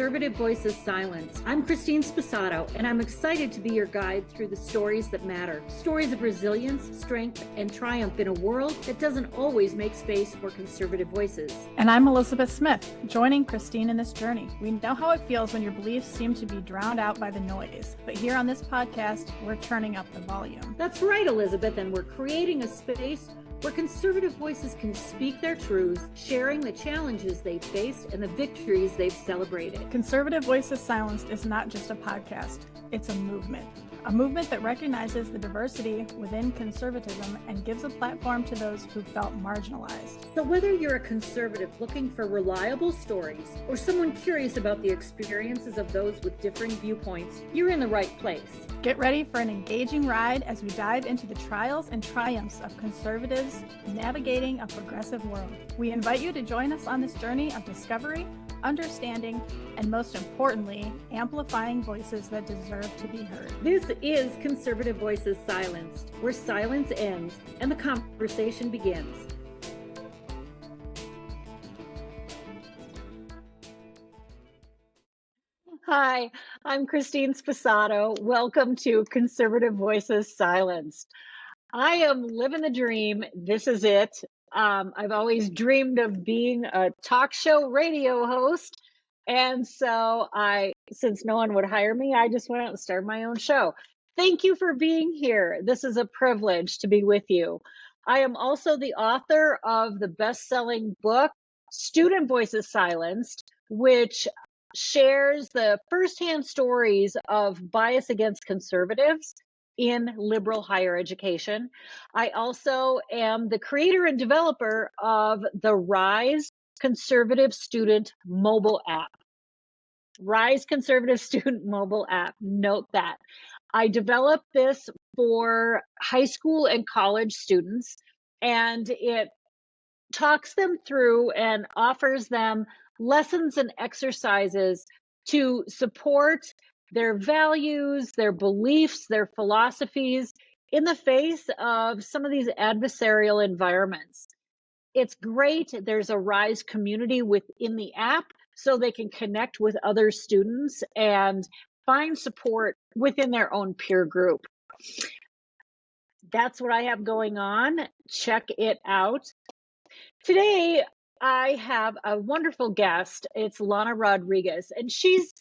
Conservative Voices Silenced. I'm Christine Sposato, and I'm excited to be your guide through the stories that matter. Stories of resilience, strength, and triumph in a world that doesn't always make space for conservative voices. And I'm Elizabeth Smith, joining Christine in this journey. We know how it feels when your beliefs seem to be drowned out by the noise, but here on this podcast, we're turning up the volume. That's right, Elizabeth, and we're creating a space where conservative voices can speak their truths, sharing the challenges they've faced and the victories they've celebrated. Conservative Voices Silenced is not just a podcast, it's a movement that recognizes the diversity within conservatism and gives a platform to those who felt marginalized. So whether you're a conservative looking for reliable stories or someone curious about the experiences of those with differing viewpoints, you're in the right place. Get ready for an engaging ride as we dive into the trials and triumphs of conservatives navigating a progressive world. We invite you to join us on this journey of discovery, understanding, and most importantly, amplifying voices that deserve to be heard. This is Conservative Voices Silenced, where silence ends and the conversation begins. Hi, I'm Christine Sposato. Welcome to Conservative Voices Silenced. I am living the dream. This is it. I've always dreamed of being a talk show radio host. And so since no one would hire me, I just went out and started my own show. Thank you for being here. This is a privilege to be with you. I am also the author of the best-selling book, Student Voices Silenced, which shares the firsthand stories of bias against conservatives in liberal higher education. I also am the creator and developer of the Rise Conservative Student mobile app. Rise Conservative Student mobile app. Note that. I developed this for high school and college students, and it talks them through and offers them lessons and exercises to support their values, their beliefs, their philosophies in the face of some of these adversarial environments. It's great. There's a Rise community within the app so they can connect with other students and find support within their own peer group. That's what I have going on. Check it out. Today, I have a wonderful guest. It's Lana Rodriguez, and she's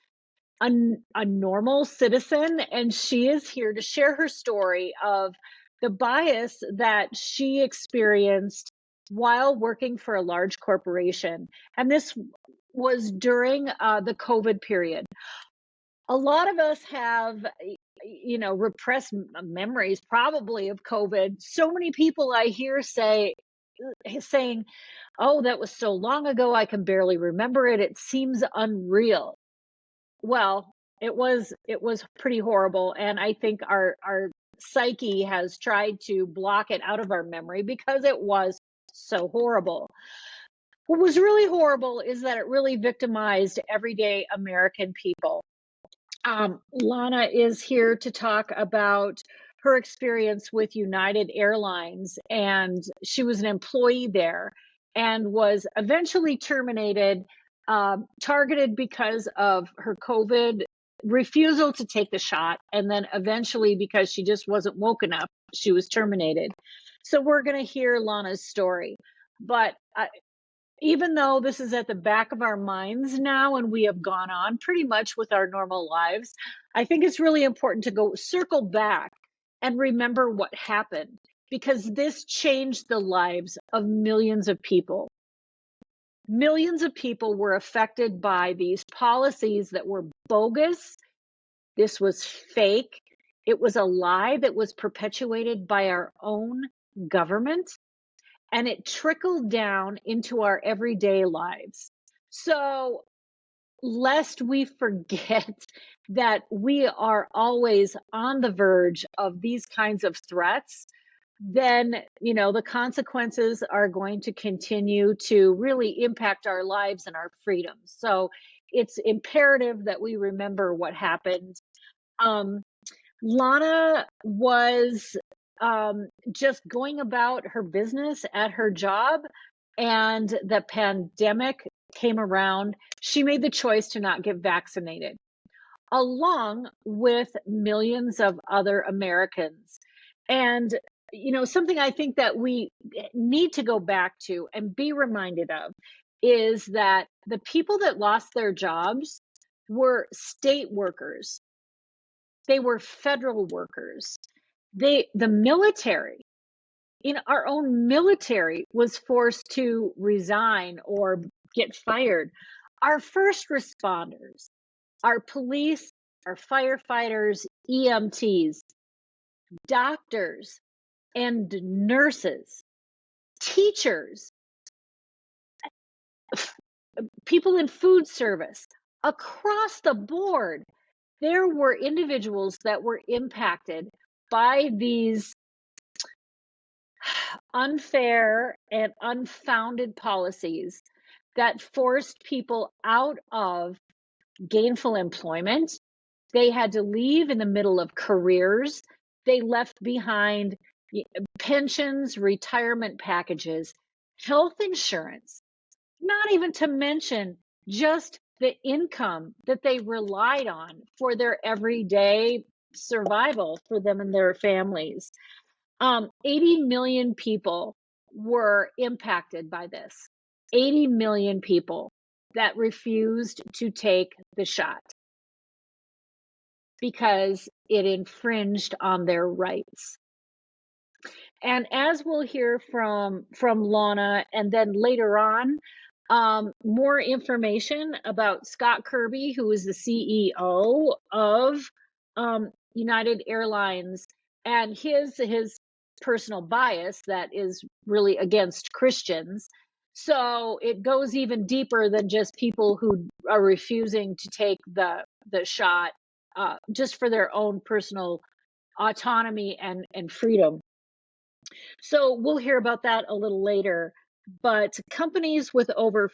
a normal citizen, and she is here to share her story of the bias that she experienced while working for a large corporation. And this was during the COVID period. A lot of us have, repressed memories probably of COVID. So many people I hear saying, oh, that was so long ago, I can barely remember it. It seems unreal. Well, it was pretty horrible. And I think our psyche has tried to block it out of our memory because it was so horrible. What was really horrible is that it really victimized everyday American people. Lana is here to talk about her experience with United Airlines, and she was an employee there and was eventually terminated, targeted because of her COVID refusal to take the shot, and then eventually because she just wasn't woke enough, she was terminated. So we're going to hear Lana's story. But even though this is at the back of our minds now and we have gone on pretty much with our normal lives, I think it's really important to circle back and remember what happened, because this changed the lives of millions of people. Millions of people were affected by these policies that were bogus. This was fake. It was a lie that was perpetuated by our own government, and it trickled down into our everyday lives. So, lest we forget that we are always on the verge of these kinds of threats, then, the consequences are going to continue to really impact our lives and our freedoms. So it's imperative that we remember what happened. Lana was just going about her business at her job, and the pandemic came around, she made the choice to not get vaccinated, along with millions of other Americans. And, something I think that we need to go back to and be reminded of is that the people that lost their jobs were state workers, they were federal workers, the military. Our own military was forced to resign or get fired. Our first responders, our police, our firefighters, EMTs, doctors, and nurses, teachers, people in food service, across the board, there were individuals that were impacted by these unfair and unfounded policies that forced people out of gainful employment. They had to leave in the middle of careers. They left behind pensions, retirement packages, health insurance, not even to mention just the income that they relied on for their everyday survival for them and their families. 80 million people were impacted by this. 80 million people that refused to take the shot because it infringed on their rights. And as we'll hear from Lana, and then later on, more information about Scott Kirby, who is the CEO of United Airlines, and his personal bias that is really against Christians. So it goes even deeper than just people who are refusing to take the shot just for their own personal autonomy and freedom. So we'll hear about that a little later. But companies with over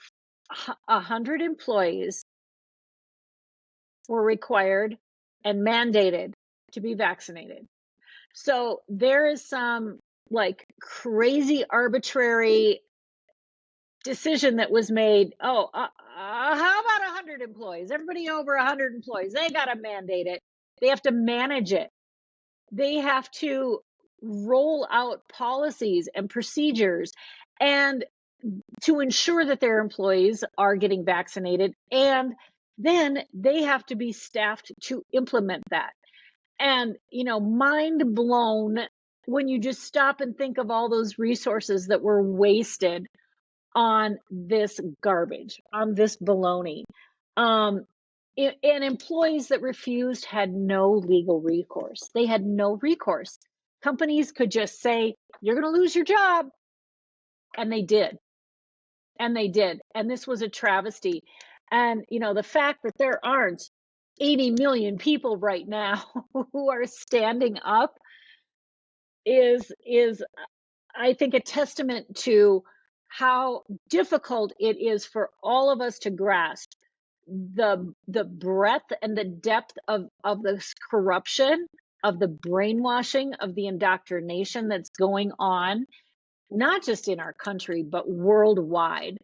100 employees were required and mandated to be vaccinated. So there is some like crazy arbitrary decision that was made. Oh, how about 100 employees? Everybody over 100 employees, they got to mandate it. They have to manage it. They have to roll out policies and procedures and to ensure that their employees are getting vaccinated. And then they have to be staffed to implement that. And, mind blown when you just stop and think of all those resources that were wasted on this garbage, on this baloney. And employees that refused had no legal recourse. They had no recourse. Companies could just say, you're going to lose your job. And they did. And they did. And this was a travesty. And, the fact that there aren't 80 million people right now who are standing up is I think a testament to how difficult it is for all of us to grasp the breadth and the depth of this corruption, of the brainwashing, of the indoctrination that's going on, not just in our country, but worldwide.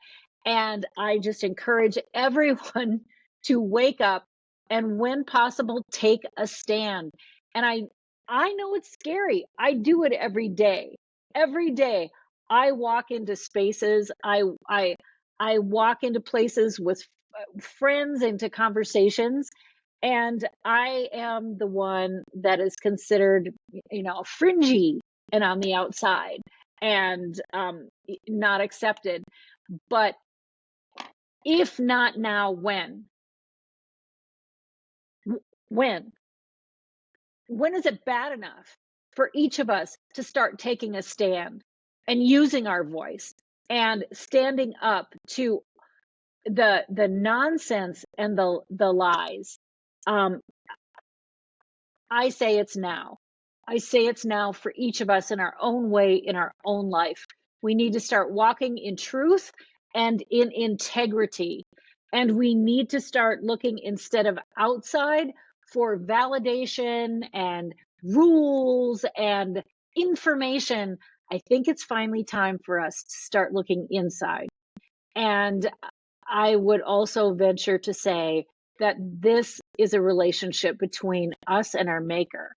And I just encourage everyone to wake up and, when possible, take a stand. And I know it's scary. I do it every day. Every day I walk into spaces, I walk into places with friends, into conversations, and I am the one that is considered, fringy and on the outside and not accepted. But if not now, when? When is it bad enough for each of us to start taking a stand and using our voice and standing up to the nonsense and the lies? I say it's now. I say it's now for each of us in our own way, in our own life. We need to start walking in truth and in integrity. And we need to start looking, instead of outside, for validation and rules and information. I think it's finally time for us to start looking inside. And I would also venture to say that this is a relationship between us and our maker,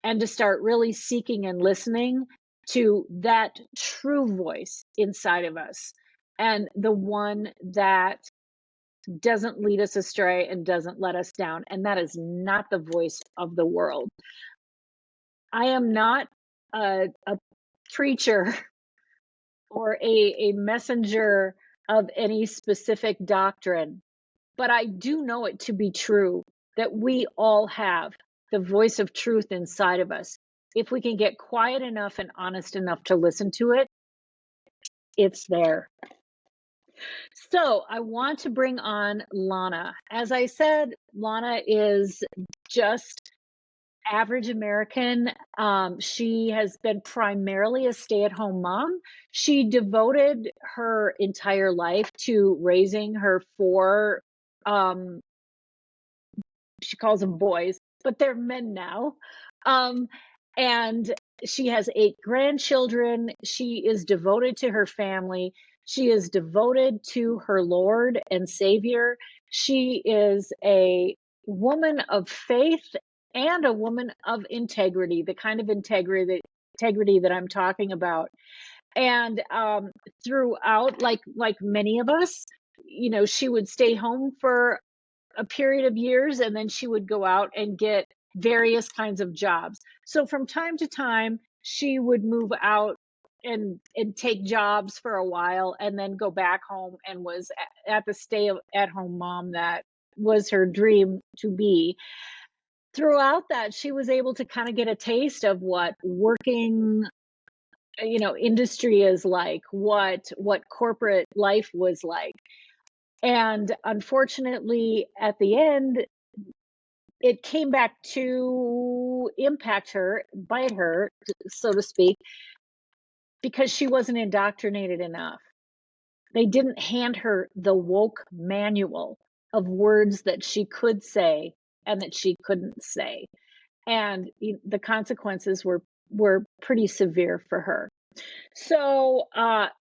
and to start really seeking and listening to that true voice inside of us, and the one that doesn't lead us astray and doesn't let us down. And that is not the voice of the world. I am not a preacher or a messenger of any specific doctrine, but I do know it to be true that we all have the voice of truth inside of us. If we can get quiet enough and honest enough to listen to it, it's there. So I want to bring on Lana. As I said, Lana is just average American. She has been primarily a stay-at-home mom. She devoted her entire life to raising her four, she calls them boys, but they're men now. Um, and she has 8 grandchildren. She is devoted to her family. She is devoted to her Lord and Savior. She is a woman of faith and a woman of integrity, the kind of integrity that I'm talking about. And throughout, like many of us, she would stay home for a period of years, and then she would go out and get various kinds of jobs. So from time to time, she would move out and take jobs for a while and then go back home, and was at the stay at home mom that was her dream to be. Throughout that, she was able to kind of get a taste of what working industry is like, what corporate life was like. And unfortunately, at the end, it came back to impact her, bite her, so to speak, because she wasn't indoctrinated enough. They didn't hand her the woke manual of words that she could say and that she couldn't say. And the consequences were pretty severe for her. So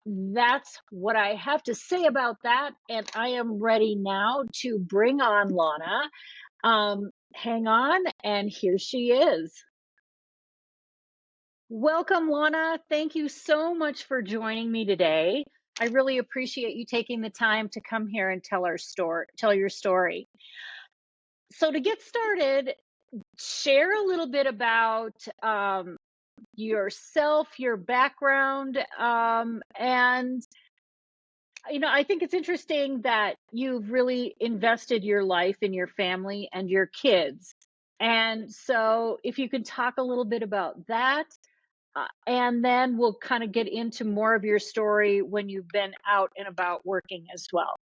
that's what I have to say about that. And I am ready now to bring on Lana. Hang on, and here she is. Welcome, Lana. Thank you so much for joining me today. I really appreciate you taking the time to come here and tell your story. So to get started, share a little bit about yourself, your background, and I think it's interesting that you've really invested your life in your family and your kids. And so if you could talk a little bit about that, and then we'll kind of get into more of your story when you've been out and about working as well.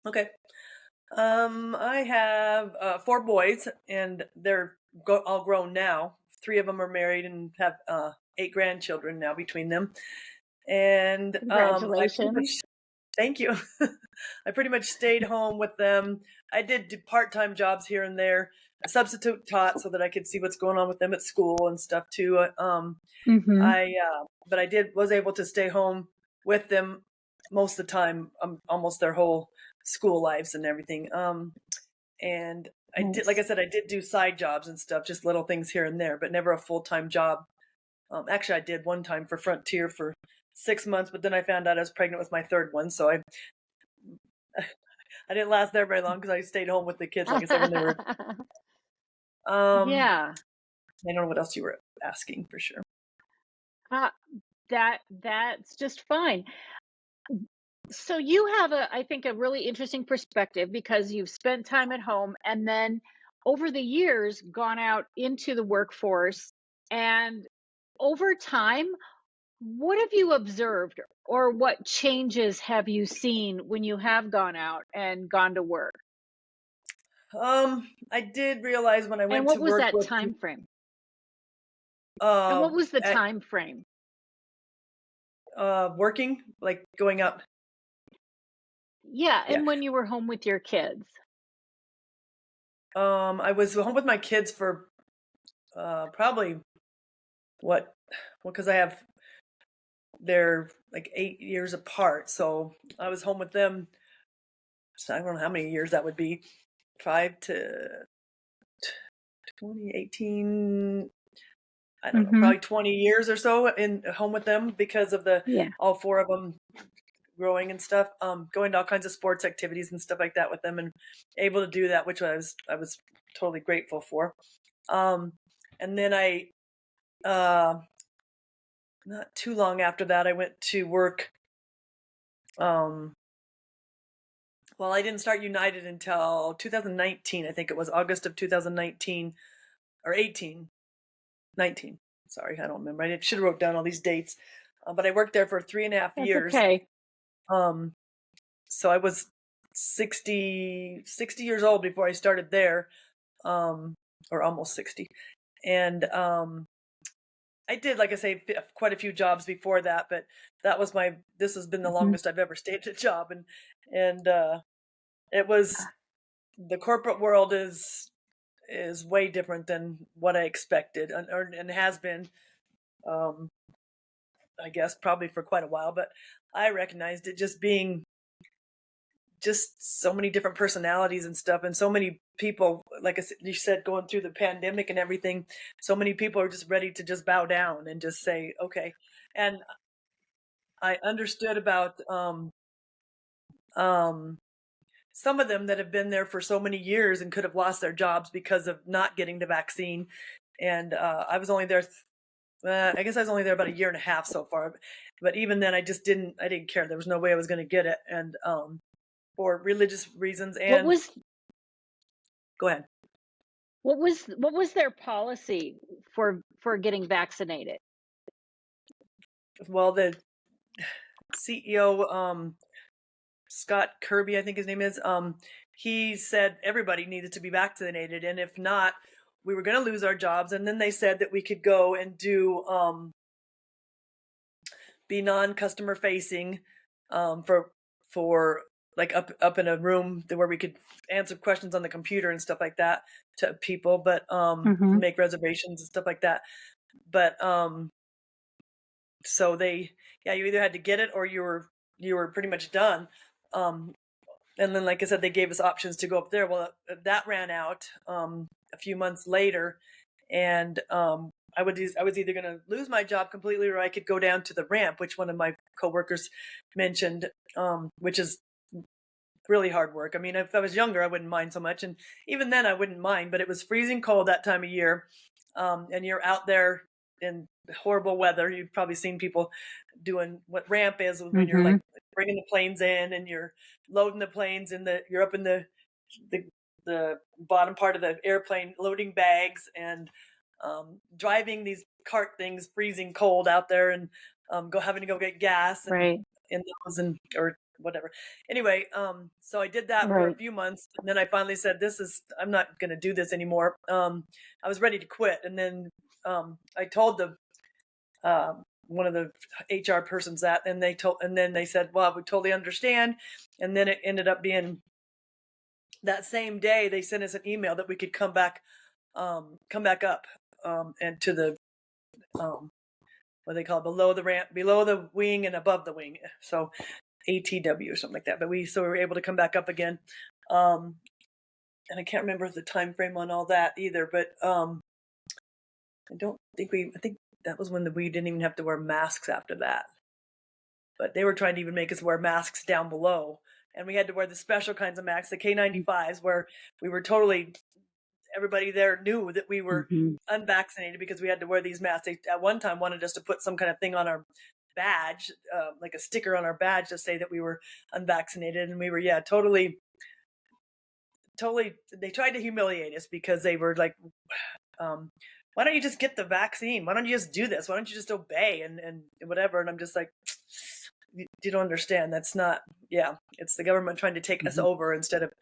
Okay. I have 4 boys, and they're all grown now. 3 of them are married and have 8 grandchildren now between them. And I pretty much, Congratulations. thank you. I pretty much stayed home with them. I did do part-time jobs here and there. I substitute taught so that I could see what's going on with them at school and stuff too. Hmm. But I was able to stay home with them most of the time, almost their whole school lives and everything. And I did, like Nice. I said, I did do side jobs and stuff, just little things here and there, but never a full-time job. Actually, I did one time for Frontier for 6 months, but then I found out I was pregnant with my third one, so I didn't last there very long because I stayed home with the kids, like I said, when they were. Um, Yeah. I don't know what else you were asking for sure. Uh, that's just fine. So you have I think a really interesting perspective because you've spent time at home and then over the years gone out into the workforce. And over time, what have you observed, or what changes have you seen when you have gone out and gone to work? I did realize when I And went what to was work that with time frame? And uh what was the at time frame? working, like going out. Yeah, Yeah. and when you were home with your kids. I was home with my kids for probably what, well, because I have they're like 8 years apart, so I was home with them so I don't know how many years that would be, 5 to 2018. I don't know, Mm-hmm. probably 20 years or so in home with them because of the Yeah. all four of them growing and stuff, going to all kinds of sports activities and stuff like that with them, and able to do that, which I was totally grateful for. Um, and then not too long after that, I went to work. Um, well, I didn't start United until 2019. I think it was August of 2019 or 18, 19. Sorry, I don't remember. I should have wrote down all these dates. But I worked there for 3.5 That's years. okay. Um, so I was 60 years old before I started there, or almost 60. And I did, like I say, quite a few jobs before that, but this has been the Mm-hmm. longest I've ever stayed at a job. And it was, the corporate world is way different than what I expected, and has been, um, I guess, probably for quite a while. But I recognized it just being just so many different personalities and stuff, and so many people, like you said, going through the pandemic and everything. So many people are just ready to just bow down and just say, okay. And I understood about um, some of them that have been there for so many years and could have lost their jobs because of not getting the vaccine. And I was only there. I guess I was only there about a year and a half so far. But even then, I didn't care. There was no way I was going to get it, and for religious reasons. What And was go ahead. what was their policy for getting vaccinated? Well, the CEO, Scott Kirby, I think his name is, he said everybody needed to be vaccinated, and if not, we were going to lose our jobs. And then they said that we could go and do be non-customer facing, for like up in a room where we could answer questions on the computer and stuff like that to people, but Mm-hmm. make reservations and stuff like that. But so you either had to get it or you were pretty much done. Um, and then, like I said, they gave us options to go up there. Well, that ran out a few months later, and I was either going to lose my job completely or I could go down to the ramp, which one of my coworkers mentioned, which is really hard work. I mean, if I was younger, I wouldn't mind so much, and even then, I wouldn't mind. But it was freezing cold that time of year, and you're out there in horrible weather. You've probably seen people doing what ramp is when you're Mm-hmm. like bringing the planes in and you're loading the planes you're up in the the bottom part of the airplane loading bags and driving these cart things freezing cold out there, and having to go get gas and Right. in those, and or whatever. Anyway, so I did that for a Right. few months, and then I finally said, I'm not going to do this anymore. I was ready to quit, and then I told one of the HR persons that, and then they said, well, we totally understand. And then it ended up being that same day they sent us an email that we could come back up, and to the what they call below the ramp, below the wing and above the wing. So ATW or something like that. But we were able to come back up again. And I can't remember the time frame on all that either, but I think that was when we didn't even have to wear masks after that. But they were trying to even make us wear masks down below. And we had to wear the special kinds of masks, the K95s, where we were everybody there knew that we were Mm-hmm. unvaccinated because we had to wear these masks. They at one time wanted us to put some kind of thing on our badge, like a sticker on our badge to say that we were unvaccinated. And we were, totally, they tried to humiliate us because they were like, why don't you just get the vaccine? Why don't you just do this? Why don't you just obey and whatever? And I'm just like, you don't understand. That's not, it's the government trying to take us Mm-hmm. over instead of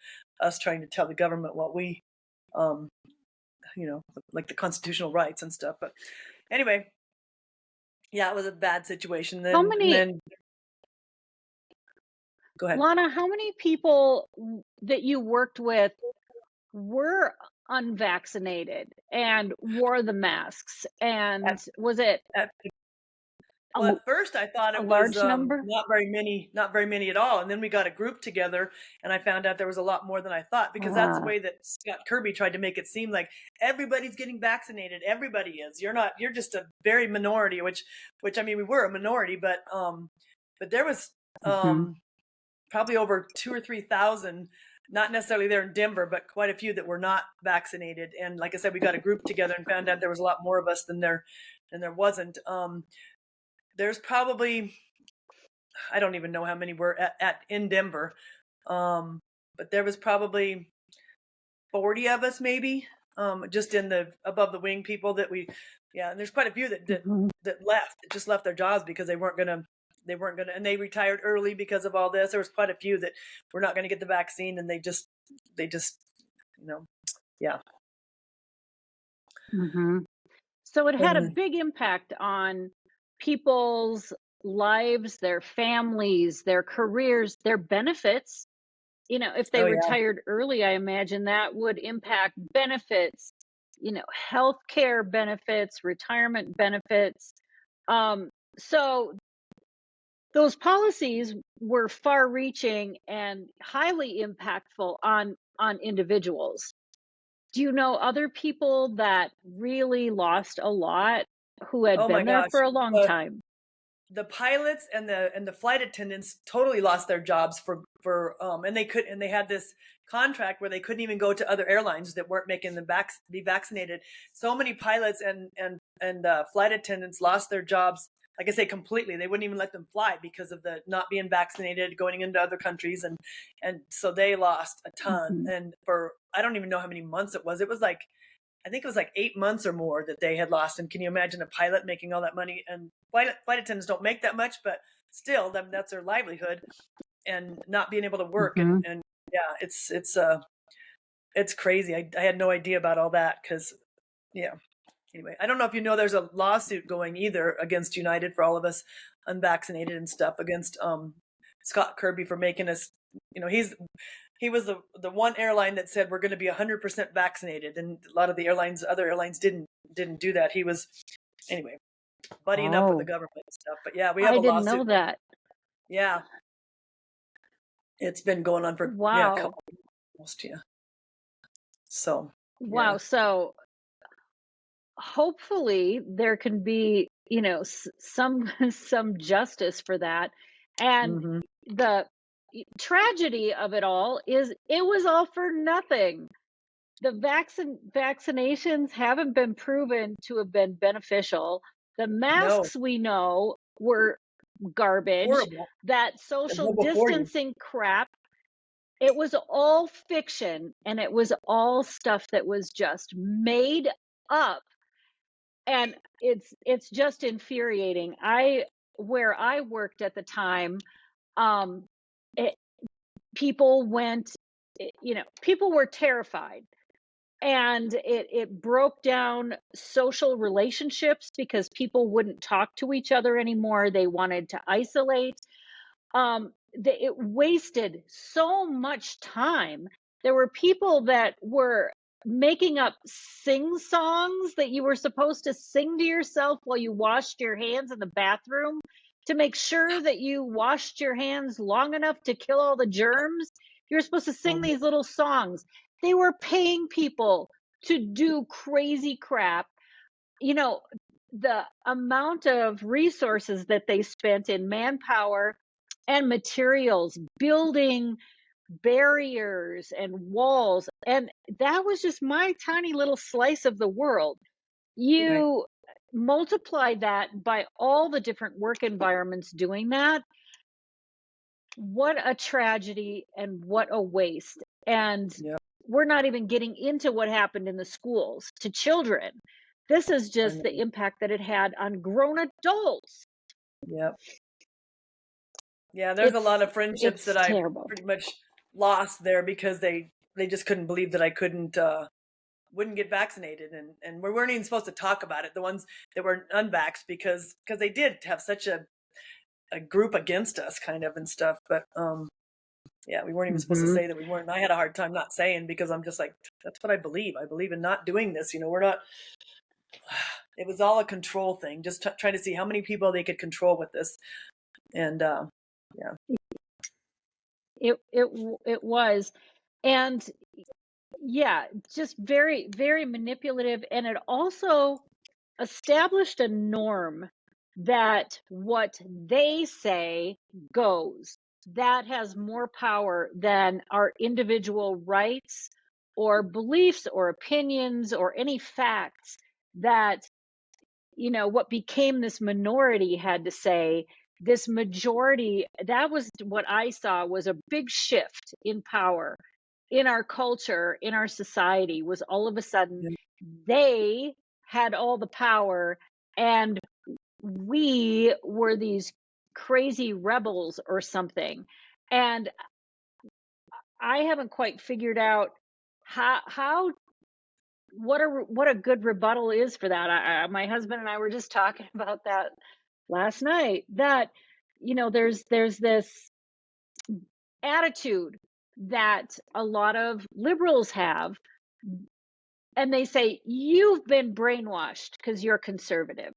us trying to tell the government what we, um, like the constitutional rights and stuff. But anyway, it was a bad situation. How And many, then go ahead. Lana, how many people that you worked with were unvaccinated and wore the masks? And At, was it at Well, at first I thought a it was large number? not very many at all. And then we got a group together, and I found out there was a lot more than I thought, because that's the Ah, way that Scott Kirby tried to make it seem like everybody's getting vaccinated. Everybody is. You're not. You're just a very minority. Which I mean, we were a minority, but there was mhm, probably over 2 or 3 thousand, not necessarily there in Denver, but quite a few that were not vaccinated. And like I said, we got a group together and found out there was a lot more of us than there wasn't. There's probably, I don't even know how many were at in Denver, but there was probably 40 of us, maybe, just in the above the wing people that we, yeah. And there's quite a few mhm, that left, that just left their jobs because they weren't gonna, and they retired early because of all this. There was quite a few that were not going to get the vaccine, and they just, you know, yeah. mhm. So it had a And big impact on people's lives, their families, their careers, their benefits. If they oh yeah, retired early, I imagine that would impact benefits, healthcare benefits, retirement benefits. So those policies were far reaching and highly impactful on individuals. Do you know other people that really lost a lot who had oh my been there gosh, for a long time? the pilots and the flight attendants totally lost their jobs and they had this contract where they couldn't even go to other airlines that weren't making them be vaccinated. So many pilots and flight attendants lost their jobs, like I say, completely. They wouldn't even let them fly because of the not being vaccinated, going into other countries, and so they lost a ton. Mhm, And for, I don't even know how many months it was. It was like, I think it was like 8 months or more that they had lost. And can you imagine a pilot making all that money? And flight attendants don't make that much, but still, that's their livelihood, and not being able to work. And mhm. and yeah, it's crazy. I had no idea about all that, because yeah. Anyway, I don't know if you know, there's a lawsuit going either against United, for all of us unvaccinated and stuff, against Scott Kirby for making us. He was the one airline that said we're going to be 100% vaccinated, and a lot of the other airlines didn't do that. He was, anyway, buddying up with the Oh, government and stuff. But yeah, we have I a didn't lawsuit. know that. Yeah, it's been going on for, yeah, a Wow. couple, almost, yeah. So yeah. Wow. So hopefully there can be, some some justice for that. And Hmm. the tragedy of it all is it was all for nothing. The vaccinations haven't been proven to have been beneficial. The No, masks we know were garbage. horrible. That They social go before you. distancing crap, it was all fiction, and it was all stuff that was just made up. And it's just infuriating. I Where I worked at the time, um it, people went people were terrified, and it broke down social relationships because people wouldn't talk to each other anymore. They wanted to isolate. It wasted so much time. There were people that were making up sing songs that you were supposed to sing to yourself while you washed your hands in the bathroom to make sure that you washed your hands long enough to kill all the germs. You were supposed to sing Mhm. these little songs. They were paying people to do crazy crap. you know the amount of resources that they spent in manpower and materials building barriers and walls, and that was just my tiny little slice of the world. Right. You multiply that by all the different work environments doing that. What a tragedy and what a waste. And Yep. we're not even getting into what happened in the schools to children. This is I just the know. impact that it had on grown adults. Yep. Yeah, there's a lot It's of friendships that it's I terrible. pretty much lost there because they just couldn't believe that I wouldn't get vaccinated, and we weren't even supposed to talk about it. The ones that were unvaxxed, because they did have such a group against us, kind of, and stuff. But yeah, we weren't even supposed to Mhm. say that we weren't. And I had a hard time not saying, because I'm just like, that's what I believe. I believe in not doing this. We're not. it was all a control thing, just trying to see how many people they could control with this. And yeah. It was, and yeah, just very, very manipulative, and it also established a norm that what they say goes. That has more power than our individual rights or beliefs or opinions or any facts that, what became this minority had to say. This majority, that was what I saw was a big shift in power in our culture, in our society, was all of a sudden they had all the power and we were these crazy rebels or something. And I haven't quite figured out how what a good rebuttal is for that. My husband and I were just talking about that last night, that there's this attitude that a lot of liberals have, and they say you've been brainwashed because you're conservative.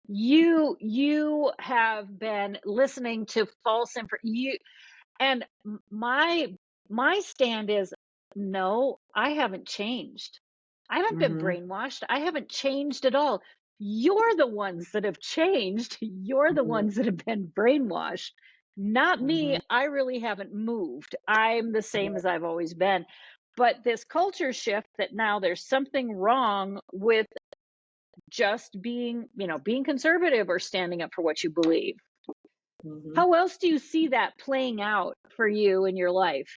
You have been listening to false information. And my stand is, no, I haven't changed. I haven't been Mm-hmm. brainwashed. I haven't changed at all. You're the ones that have changed. You're the Mm-hmm. ones that have been brainwashed, not me. Mm-hmm. I really haven't moved. I'm the same as I've always been. But this culture shift, that now there's something wrong with just being conservative or standing up for what you believe. Mm-hmm. How else do you see that playing out for you in your life?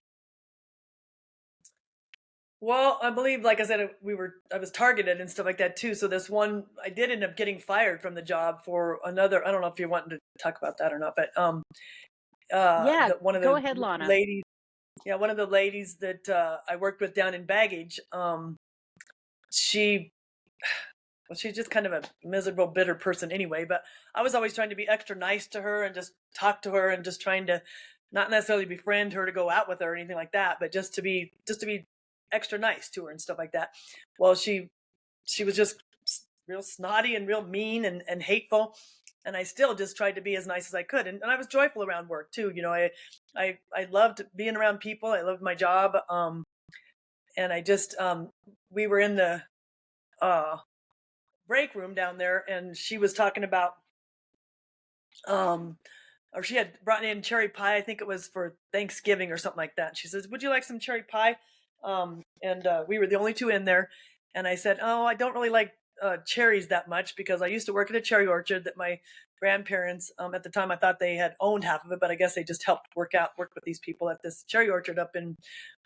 Well, I believe, like I said, I was targeted and stuff like that too. So this one, I did end up getting fired from the job for another. I don't know if you're wanting to talk about that or not, but Yeah, one of go the ahead, Lana. ladies, yeah, one of the ladies that I worked with down in baggage, she, well, she's just kind of a miserable, bitter person anyway. But I was always trying to be extra nice to her and just talk to her and just trying to not necessarily befriend her to go out with her or anything like that, but just to be extra nice to her and stuff like that. Well, she was just real snotty and real mean and hateful. And I still just tried to be as nice as I could. And I was joyful around work too. I loved being around people. I loved my job. And I just, we were in the uh, break room down there and she was talking about, um, or she had brought in cherry pie. I think it was for Thanksgiving or something like that. She says, "Would you like some cherry pie?" And we were the only two in there. And I said, "Oh, I don't really like cherries that much because I used to work at a cherry orchard that my grandparents, at the time, I thought they had owned half of it, but I guess they just helped work with these people at this cherry orchard up in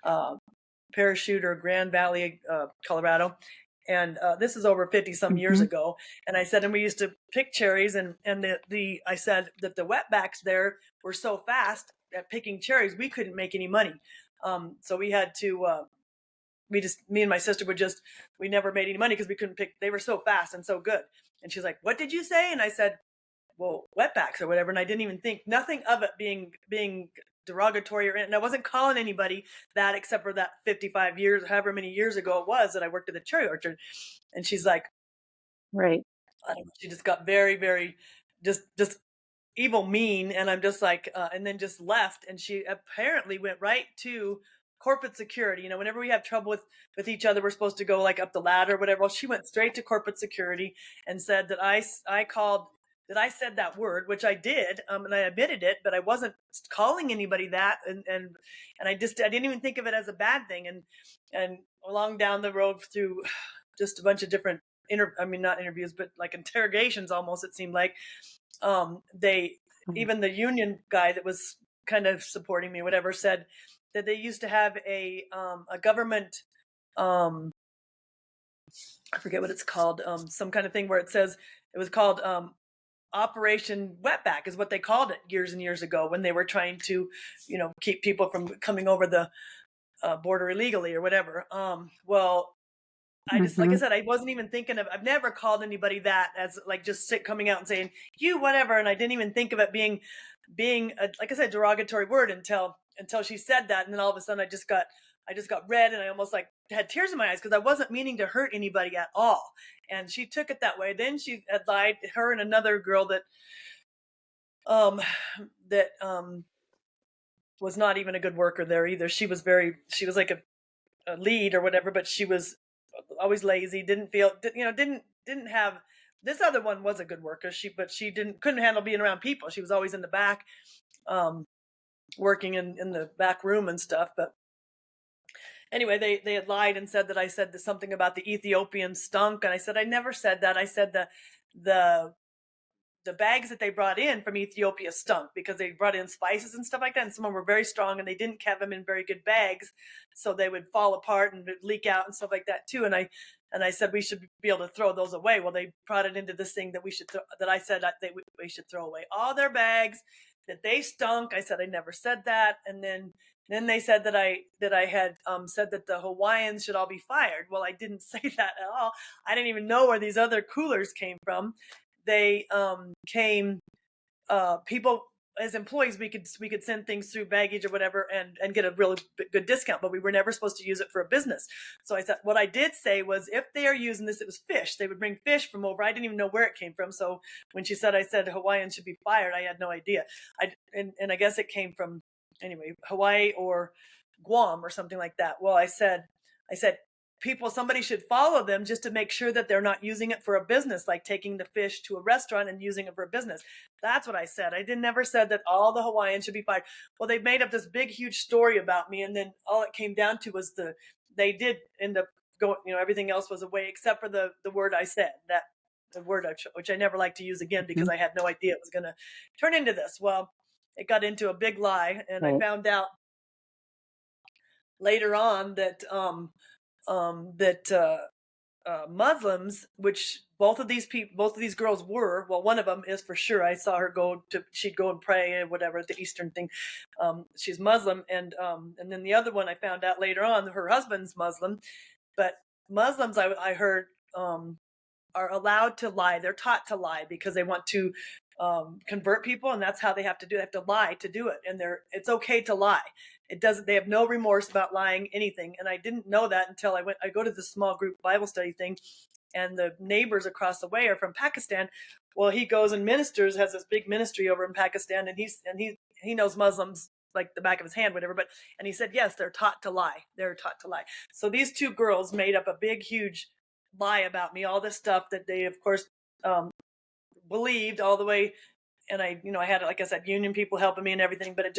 uh, Parachute or Grand Valley, Colorado." And this is over 50 some years Hmm. ago. And I said, and we used to pick cherries, and I said that the wetbacks there were so fast at picking cherries, we couldn't make any money. So we had to, me and my sister we never made any money because we couldn't pick, they were so fast and so good. And she's like, "What did you say?" And I said, "Well, wetbacks or whatever." And I didn't even think nothing of it being derogatory, and I wasn't calling anybody that except for that 55 years, however many years ago it was that I worked at the cherry orchard. And she's like, Right. I don't know, she just got very, very just evil mean. And I'm just like, and then just left. And she apparently went right to corporate security. Whenever we have trouble with each other, we're supposed to go like up the ladder or whatever. Well, she went straight to corporate security and said that I called, that I said that word, which I did, and I admitted it, but I wasn't calling anybody that. And I didn't even think of it as a bad thing. And along down the road through just a bunch of different I mean, not interviews, but like interrogations almost, it seemed like, they, even the union guy that was kind of supporting me, whatever, said that they used to have a government, um, I forget what it's called, some kind of thing where it says it was called Operation Wetback is what they called it years and years ago when they were trying to, keep people from coming over the border illegally or whatever. Well, like I Hmm. said, I wasn't even thinking of, I've never called anybody that as like just coming out and saying, "You, whatever." And I didn't even think of it being like I said, derogatory word until she said that. And then all of a sudden I just got I just got red and I almost like had tears in my eyes because I wasn't meaning to hurt anybody at all. And she took it that way. Then she had lied, her and another girl um that was not even a good worker there either. She was like a lead or whatever, but she was always lazy, didn't feel, didn't have, this other one was a good worker. But she couldn't handle being around people. She was always in the back, um, working in the back room and stuff. But anyway, they had lied and said that I said something about the Ethiopian stunk. And I said, I never said that. I said the the bags that they brought in from Ethiopia stunk because they brought in spices and stuff like that. And some of them were very strong and they didn't have them in very good bags. So they would fall apart and leak out and stuff like that too. And I said we should be able to throw those away. Well, they brought it into this thing that that I said we should throw away all their bags, that they stunk. I said I never said that. And then they said that I had said that the Hawaiians should all be fired. Well, I didn't say that at all. I didn't even know where these other coolers came from. They came, people as employees, we could send things through baggage or whatever and get a really good discount, but we were never supposed to use it for a business. So I said, what I did say was, if they are using this, it was fish. They would bring fish from over. I didn't even know where it came from. So when she said, I said Hawaiians should be fired, I had no idea. And I guess it came from, anyway, Hawaii or Guam or something like that. Well, I said, somebody should follow them just to make sure that they're not using it for a business, like taking the fish to a restaurant and using it for a business. That's what I said. I never said that all the Hawaiians should be fired. Well, they made up this big, huge story about me. And then all it came down to was they did end up going, everything else was away except for the word I said, that the word which I never like to use again because I had no idea it was going to turn into this. Well, it got into a big lie. And I found out later on that, Muslims, which both of these girls were, well, one of them is for sure. I saw her she'd go and pray and whatever at the Eastern thing. She's Muslim. And then the other one I found out later on, her husband's Muslim. But Muslims, I heard, are allowed to lie. They're taught to lie because they want to convert people, and that's how they have to do it. They have to lie to do it, and it's okay to lie. They have no remorse about lying anything. And I didn't know that until I go to this small group Bible study thing, and the neighbors across the way are from Pakistan. Well, he goes and ministers, has this big ministry over in Pakistan, and he knows Muslims like the back of his hand, whatever. And he said, yes, they're taught to lie. They're taught to lie. So these two girls made up a big, huge lie about me, all this stuff that they, of course, believed all the way. And I had, like I said, union people helping me and everything, but I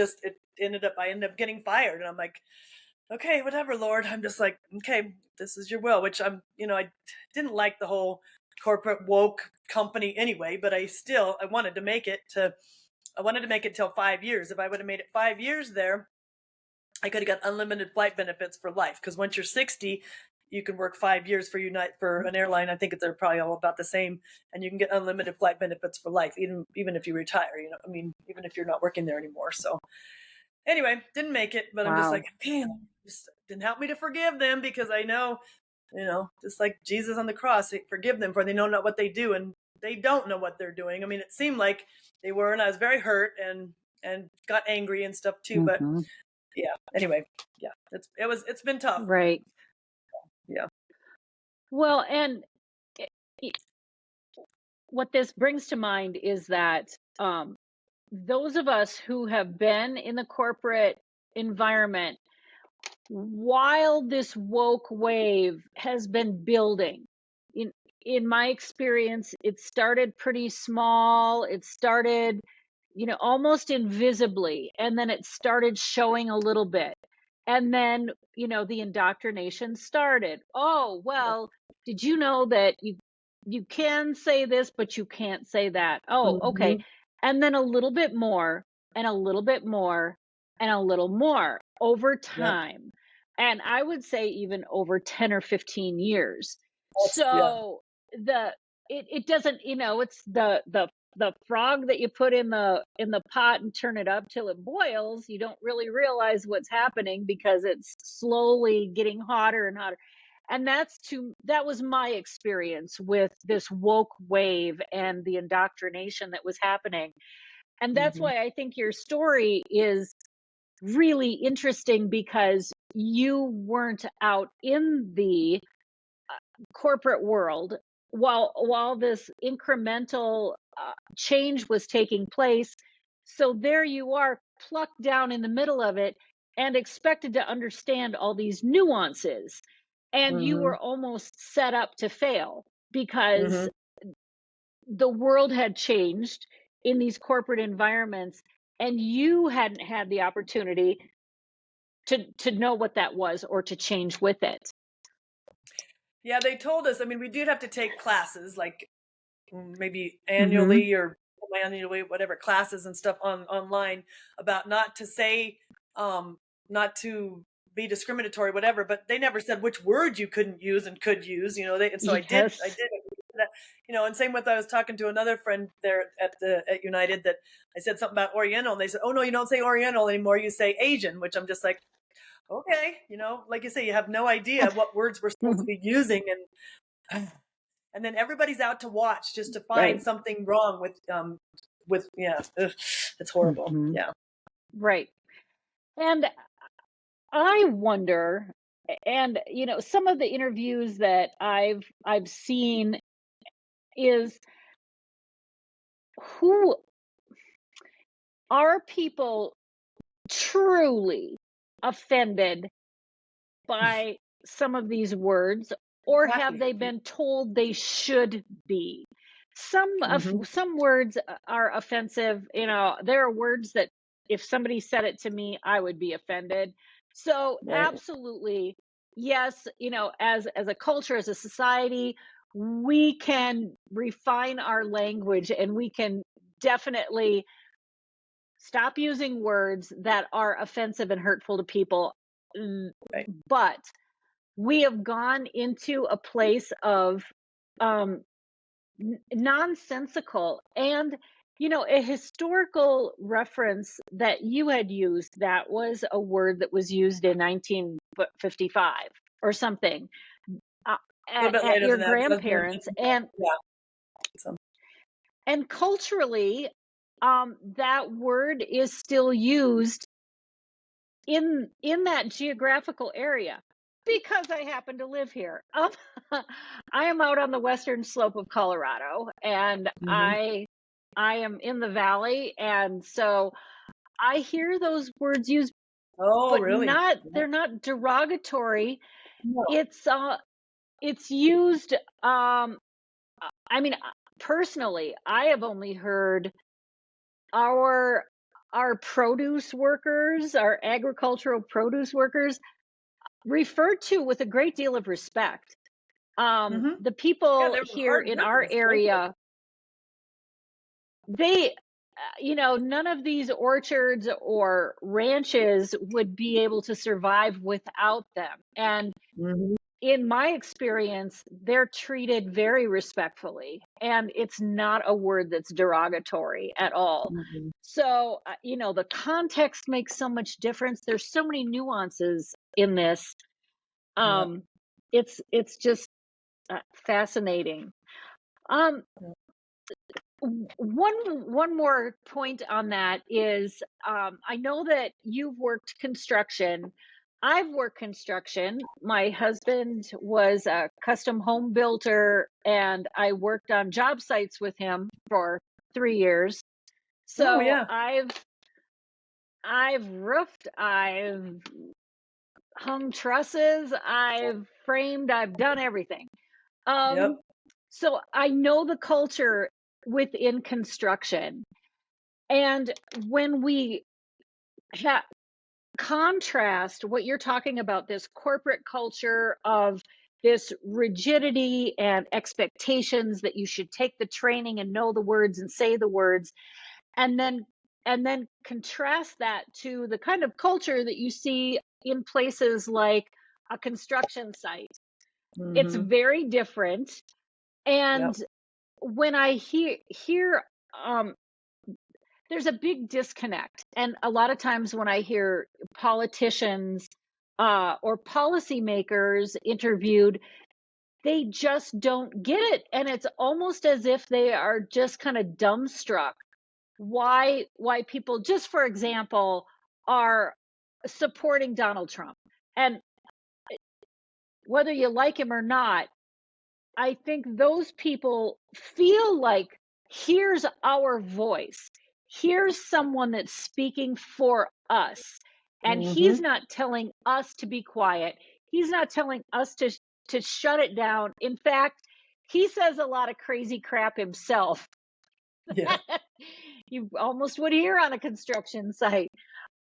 ended up getting fired. And I'm like, okay, whatever, Lord. I'm just like, okay, this is your will, which I didn't like the whole corporate woke company anyway, but I wanted to make it till 5 years. If I would have made it 5 years there, I could have got unlimited flight benefits for life. Because once you're 60, you can work 5 years for an airline. I think they're probably all about the same, and you can get unlimited flight benefits for life, even if you retire. Even if you're not working there anymore. So anyway, didn't make it, but I'm just like, man, just didn't help me to forgive them, because I know, just like Jesus on the cross, forgive them for they know not what they do, and they don't know what they're doing. I mean, it seemed like they were, and I was very hurt and got angry and stuff too. But yeah, anyway, yeah, it's been tough. Right. Yeah. Well, and what this brings to mind is that those of us who have been in the corporate environment while this woke wave has been building, in my experience, it started pretty small. It started, almost invisibly, and then it started showing a little bit. And then, the indoctrination started. Oh, well, did you know that you can say this, but you can't say that? Oh, okay. And then a little bit more, and a little bit more, and a little more over Yep. time. And I would say even over 10 or 15 years. Yeah. So it doesn't, it's the frog that you put in the pot and turn it up till it boils. You don't really realize what's happening because it's slowly getting hotter and hotter. And that was my experience with this woke wave and the indoctrination that was happening. And that's why I think your story is really interesting because you weren't out in the corporate world while this incremental change was taking place. So there you are, plucked down in the middle of it and expected to understand all these nuances. And you Mhm. were almost set up to fail because Mhm. the world had changed in these corporate environments and you hadn't had the opportunity to know what that was or to change with it. Yeah, they told us. I mean, we did have to take classes, like maybe Mhm. annually or annually, whatever classes and stuff online about not to say, um, not to be discriminatory, whatever. But they never said which words you couldn't use and could use. And so I Yes. did that. And same with I was talking to another friend there at United that I said something about Oriental, and they said, "Oh no, you don't say Oriental anymore. You say Asian," which I'm just like, okay, like you say, you have no idea what words we're supposed to be using, and then everybody's out to watch just to find Right. something wrong with yeah, ugh, it's horrible. Mhm. Yeah. Right. And I wonder, and some of the interviews that I've seen is, who are people truly offended by some of these words, or have Exactly. they been told they should be? Mhm. Some words are offensive. There are words that if somebody said it to me, I would be offended. So Right. absolutely, yes, as a culture, as a society, we can refine our language and we can definitely stop using words that are offensive and hurtful to people. Mm, Right. But we have gone into a place of um, nonsensical and a historical reference that you had used, that was a word that was used in 1955 or something, uh, A little bit at later your than that, because I was born in grandparents, 55. and Yeah. So culturally, that word is still used in that geographical area because I happen to live here. I am out on the western slope of Colorado, and mhm. I am in the valley, and so I hear those words used, Oh, but really? not Yeah. they're not derogatory. No. It's it's used. I mean, personally, I have only heard our produce workers, our agricultural produce workers, referred to with a great deal of respect. Mhm. The Yeah, people they were here hard in our workers, both of them. area, they, none of these orchards or ranches would be able to survive without them. And Mhm. in my experience, they're treated very respectfully, and it's not a word that's derogatory at all. Mhm. So, the context makes so much difference. There's so many nuances in this. Yep. Um, it's just fascinating. Um, Yep. one more point on that is, I know that you've worked construction. I've worked construction. My husband was a custom home builder, and I worked on job sites with him for 3 years. Oh, So yeah. I've roofed, I've hung trusses, I've framed, I've done everything. Um, Yep. so I know the culture within construction. And when we ha- contrast what you're talking about, this corporate culture of this rigidity and expectations that you should take the training and know the words and say the words, and then contrast that to the kind of culture that you see in places like a construction site, it's Mhm. very different. And Yep. when I hear um there's a big disconnect. And a lot of times when I hear politicians or policymakers interviewed, they just don't get it. And it's almost as if they are just kind of dumbstruck why people, just for example, are supporting Donald Trump. And whether you like him or not, I think those people feel like here's our voice. Here's someone that's speaking for us. And he's Mm-hmm. not telling us to be quiet. He's not telling us to shut it down. In fact, he says a lot of crazy crap himself. Yeah. You almost would hear on a construction site.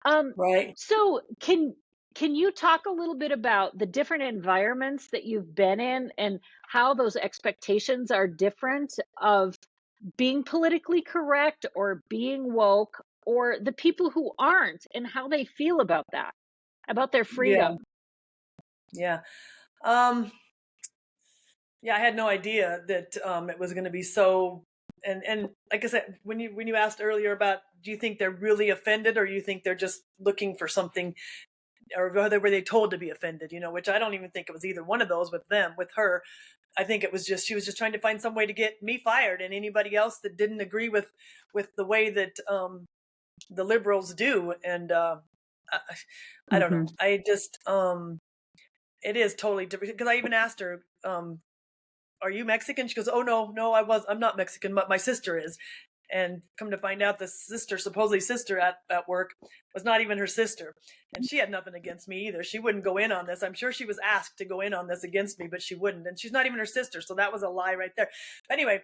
Um, Right. so can you talk a little bit about the different environments that you've been in and how those expectations are different of being politically correct or being woke or the people who aren't and how they feel about that, about their Yeah. freedom? Yeah. Um, yeah, I had no idea that it was going to be so. And like I said, when you asked earlier about, do you think they're really offended, or you think they're just looking for something, or were they told to be offended? Which I don't even think it was either one of those with them. With her, I think it was just she was just trying to find some way to get me fired and anybody else that didn't agree with the way that the liberals do. And I, I don't know. Hmm. I just it is totally different because I even asked her, "Are you Mexican?" She goes, "Oh no, I'm not Mexican, but my sister is." And come to find out, the sister, supposedly sister at work, was not even her sister, and she had nothing against me either. She wouldn't go in on this. I'm sure she was asked to go in on this against me, but she wouldn't, and she's not even her sister. So that was a lie right there. Anyway,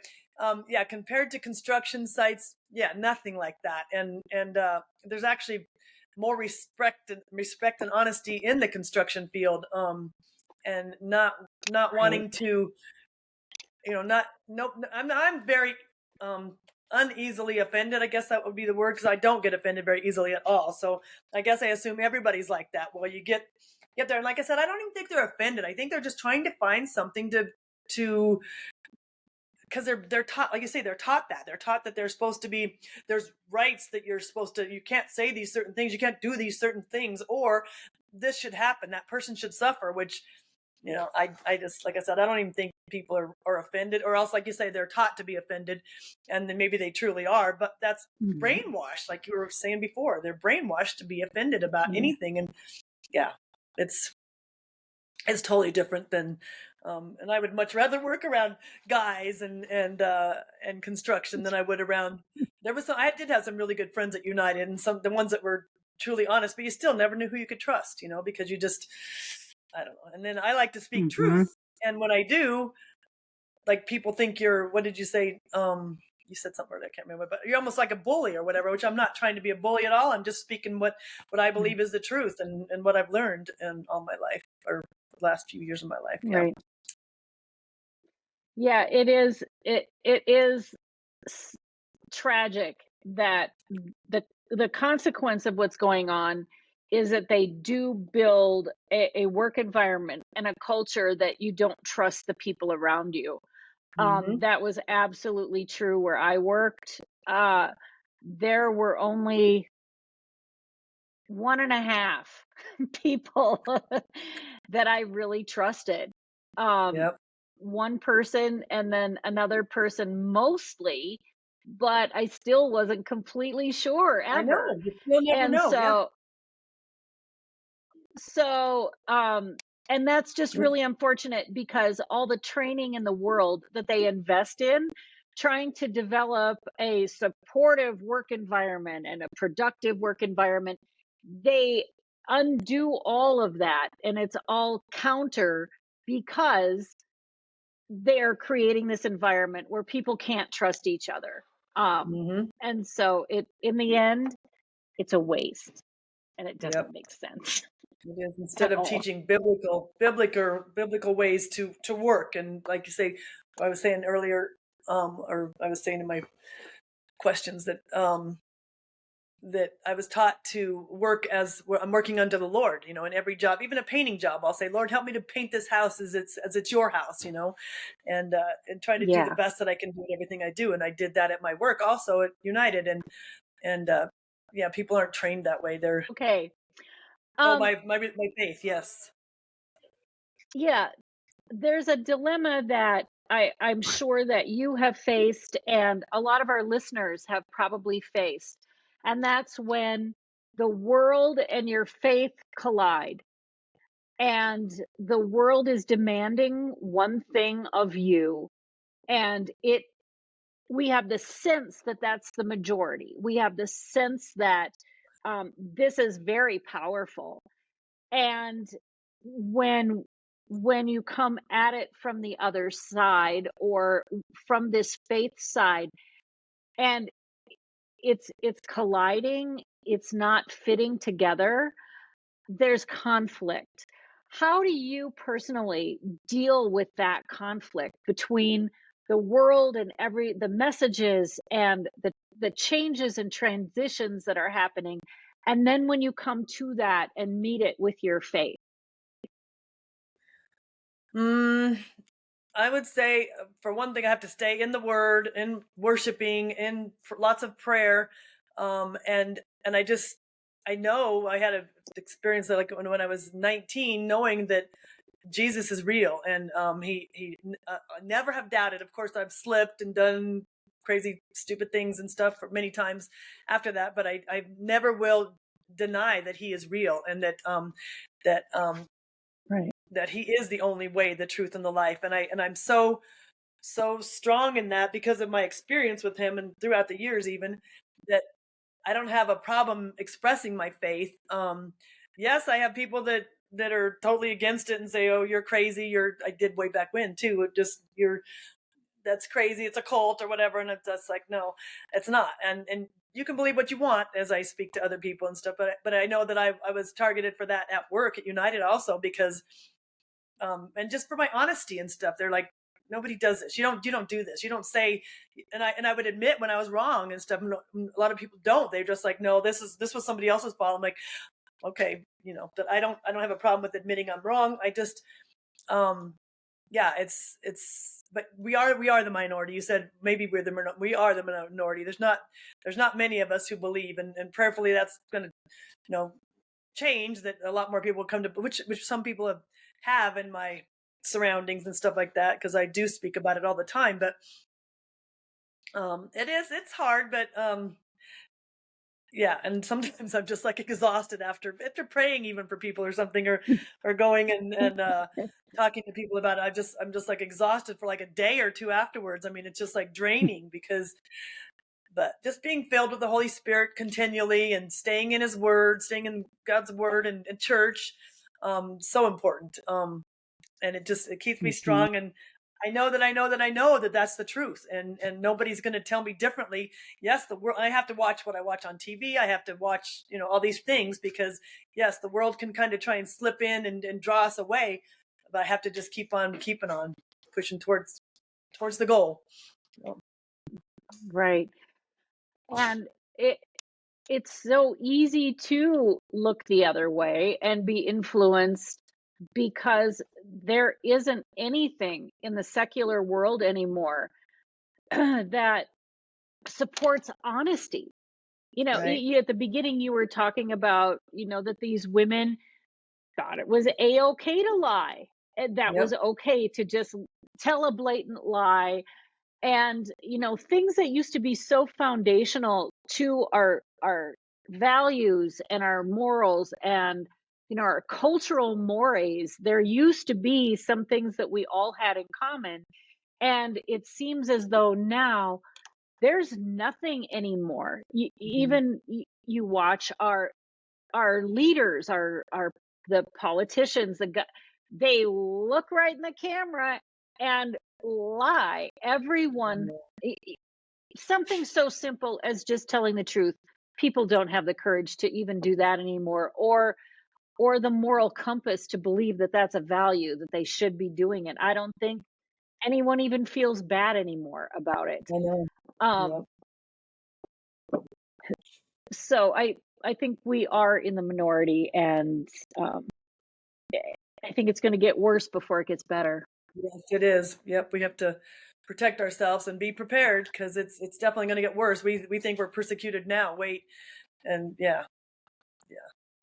yeah, compared to construction sites, yeah, nothing like that. And there's actually more respect and honesty in the construction field, and not Right. wanting to, not nope. I'm very um uneasily offended. I guess that would be the word, because I don't get offended very easily at all. So I guess I assume everybody's like that. Well, you get there, and like I said, I don't even think they're offended. I think they're just trying to find something to because they're taught, like you say, they're taught that they're supposed to be, there's rights that you can't say these certain things, you can't do these certain things, or this should happen, that person should suffer, which I just, like I said, I don't even think people are offended, or else, like you say, they're taught to be offended, and then maybe they truly are, but that's Mhm. brainwashed, like you were saying before. They're brainwashed to be offended about Yeah. anything, and yeah, it's totally different than, and I would much rather work around guys and construction than I would around. I did have some really good friends at United, and some the ones that were truly honest, but you still never knew who you could trust, because you just, I don't know. And then I like to speak Hmm. truth, and when I do, like, people think you're, what did you say? You said something I can't remember, but you're almost like a bully or whatever, which I'm not trying to be a bully at all. I'm just speaking what I believe is the truth, and what I've learned in all my life, or the last few years of my life. Yeah. Right. Yeah, it is. It is s- tragic that the consequence of what's going on is that they do build a work environment and a culture that you don't trust the people around you. Hmm. That was absolutely true where I worked. There were only one and a half people that I really trusted. Um, Yep. one person and then another person mostly, but I still wasn't completely sure I ever. know. You still never And know. Yeah. so and that's just Yep. really unfortunate because all the training in the world that they invest in trying to develop a supportive work environment and a productive work environment, they undo all of that and it's all counter because they're creating this environment where people can't trust each other. Um, Hmm. and so it in the end, it's a waste and it Yep. doesn't make sense It is, instead at of all. teaching biblical ways to work, and like you say, I was saying earlier, or I was saying in my questions that I was taught to work as I'm working under the Lord, in every job, even a painting job. I'll say, Lord, help me to paint this house as it's your house, and try to do the Yeah. best that I can do in everything I do. And I did that at my work, also at United, and yeah, people aren't trained that way. They're, Okay. oh, Um, my faith, yes. yeah, there's a dilemma that I'm sure that you have faced and a lot of our listeners have probably faced. And that's when the world and your faith collide, and the world is demanding one thing of you, and it we have the sense that that's the majority. We have the sense that this is very powerful. And when when you come at it from the other side, or from this faith side, and it's colliding, it's not fitting together, there's conflict. How do you personally deal with that conflict between the world and every the messages and the changes and transitions that are happening, and then when you come to that and meet it with your faith? Mm, I would say, for one thing, I have to stay in the Word, in worshiping, in lots of prayer, and I know I had a experience that, like, when I was 19, knowing that Jesus is real, and I never have doubted. Of course, I've slipped and done crazy, stupid things and stuff for many times after that, but I never will deny that He is real, and that Right. that He is the only way, the truth, and the life. And I'm so strong in that because of my experience with Him, and throughout the years, even, that I don't have a problem expressing my faith. Yes, I have people that are totally against it and say, "Oh, you're crazy." I did way back when too. You're That's crazy. It's a cult or whatever. And it's just like, no, it's not. And you can believe what you want, as I speak to other people and stuff. But I know that I was targeted for that at work at United also, because and just for my honesty and stuff. They're like, nobody does this. You don't do this. You don't say. And I would admit when I was wrong and stuff. And a lot of people don't. They're just like, no, this was somebody else's fault. I'm like, okay, that I don't have a problem with admitting I'm wrong. I just um yeah, but we are the minority. You said maybe we are the minority. There's not many of us who believe, and prayerfully that's going to change, that a lot more people come to, which some people have in my surroundings and stuff like that, because I do speak about it all the time. But it's hard, but yeah, and sometimes I'm just like exhausted after praying, even for people or something, or going and talking to people about it. I'm just like exhausted for like a day or two afterwards. I mean, it's just like draining, because but just being filled with the Holy Spirit continually, and staying in His Word, staying in God's Word, and church, so important. And it keeps me Mhm. strong. And I know that that's the truth, and nobody's going to tell me differently. Yes, the world. I have to watch what I watch on TV. I have to watch, all these things, because yes, the world can kind of try and slip in and draw us away, but I have to just keep on keeping on, pushing towards the goal. So, Right. And it it's so easy to look the other way and be influenced, because there isn't anything in the secular world anymore that supports honesty. right. At the beginning you were talking about, that these women thought it was a-okay to lie, and that was Yep. okay to just tell a blatant lie. And things that used to be so foundational to our values and our morals, and our cultural mores, there used to be some things that we all had in common, and it seems as though now there's nothing anymore. Mhm. Even you watch our leaders, our the politicians, they look right in the camera and lie. I Everyone, know. something so simple as just telling the truth. People don't have the courage to even do that anymore, or the moral compass to believe that that's a value, that they should be doing it. I don't think anyone even feels bad anymore about it. I know. Um, Yep. so I think we are in the minority, and um, I think it's going to get worse before it gets better. Yes, it is. Yep, we have to protect ourselves and be prepared, because it's definitely going to get worse. We think we're persecuted now. Wait, and yeah, yeah.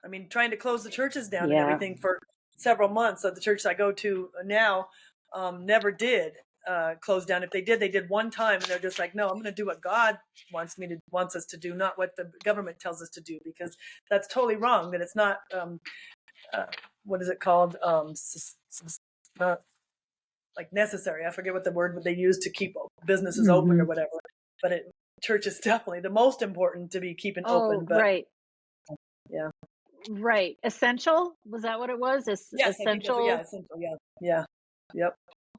I mean, trying to close the churches down and Yeah. everything for several months. So the church I go to now never did. closed down. If they did one time, and they're just like, no, I'm going to do what God wants us to do, not what the government tells us to do, because that's totally wrong. That it's not what is it called? Like necessary. I forget what the word they use to keep businesses open or whatever. But church is definitely the most important to be keeping Oh, open. But right. yeah. Right. Essential? Was that what it was? Yes, I think that's Essential? essential. Yeah. Yep.